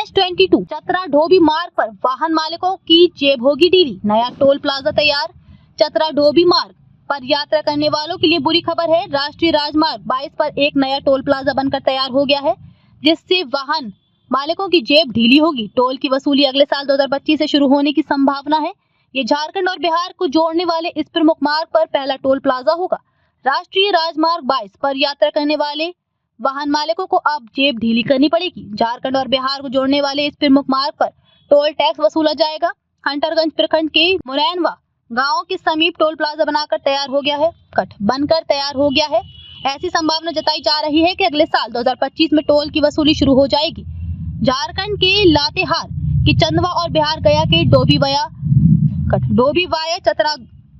NH-22 Chatra ढोबी मार्ग पर वाहन मालिकों की जेब होगी ढीली, नया टोल प्लाजा तैयार। चतरा ढोबी मार्ग पर यात्रा करने वालों के लिए बुरी खबर है। राष्ट्रीय राजमार्ग 22 पर एक नया टोल प्लाजा बनकर तैयार हो गया है, जिससे वाहन मालिकों की जेब ढीली होगी। टोल की वसूली अगले साल 2025 से शुरू होने की संभावना है। ये झारखंड और बिहार को जोड़ने वाले इस प्रमुख मार्ग पर पहला टोल प्लाजा होगा। राष्ट्रीय राजमार्ग 22 पर यात्रा करने वाले वाहन मालिकों को अब जेब ढीली करनी पड़ेगी। झारखंड और बिहार को जोड़ने वाले इस प्रमुख मार्ग पर टोल टैक्स वसूला जाएगा। हंटरगंज प्रखंड के मुरैनवा गांव के समीप टोल प्लाजा बनकर तैयार हो गया है। ऐसी संभावना जताई जा रही है कि अगले साल 2025 में टोल की वसूली शुरू हो जाएगी। झारखंड के लातेहार की चंदवा और बिहार गया के डोभी वाया चतरा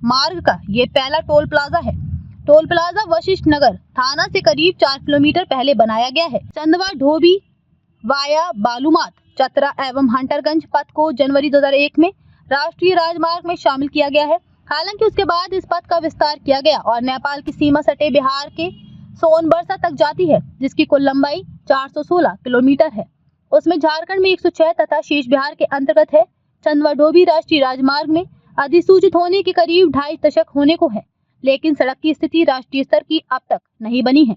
मार्ग का ये पहला टोल प्लाजा है। टोल प्लाजा वशिष्ठ नगर थाना से करीब 4 किलोमीटर पहले बनाया गया है। चंदवा ढोबी वाया बालूमाथ चतरा एवं हंटरगंज पथ को जनवरी 2001 में राष्ट्रीय राजमार्ग में शामिल किया गया है। हालांकि उसके बाद इस पथ का विस्तार किया गया और नेपाल की सीमा सटे बिहार के सोनबरसा तक जाती है, जिसकी कुल लंबाई 416 किलोमीटर है। उसमें झारखंड में 106 तथा शेष बिहार के अंतर्गत है। चंदवा ढोबी राष्ट्रीय राजमार्ग में अधिसूचित होने के करीब 2.5 दशक होने को है, लेकिन सड़क की स्थिति राष्ट्रीय स्तर की अब तक नहीं बनी है।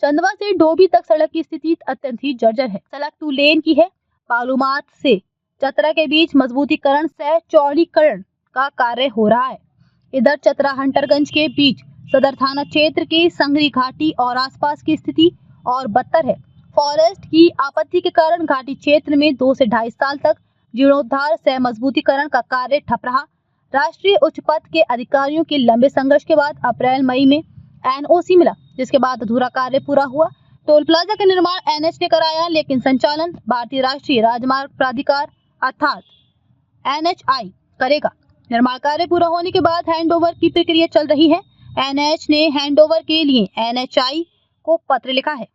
चंदवा से डोभी तक सड़क की स्थिति अत्यंत ही जर्जर है। सड़क 2 लेन की है। बालूमाथ से चतरा के बीच मजबूतीकरण सह चौड़ीकरण का कार्य हो रहा है। इधर चतरा हंटरगंज के बीच सदर थाना क्षेत्र के संगरी घाटी और आसपास की स्थिति और बदतर है। फॉरेस्ट की आपत्ति के कारण घाटी क्षेत्र में 2 से 2.5 साल तक जीर्णोद्धार सह मजबूतीकरण का कार्य ठप रहा। राष्ट्रीय उच्च पथ के अधिकारियों के लंबे संघर्ष के बाद अप्रैल मई में NOC मिला, जिसके बाद अधूरा कार्य पूरा हुआ। टोल प्लाजा का निर्माण NH ने कराया, लेकिन संचालन भारतीय राष्ट्रीय राजमार्ग प्राधिकार अर्थात NHAI करेगा। निर्माण कार्य पूरा होने के बाद हैंडओवर की प्रक्रिया चल रही है। NH ने हैंडओवर के लिए NHAI को पत्र लिखा है।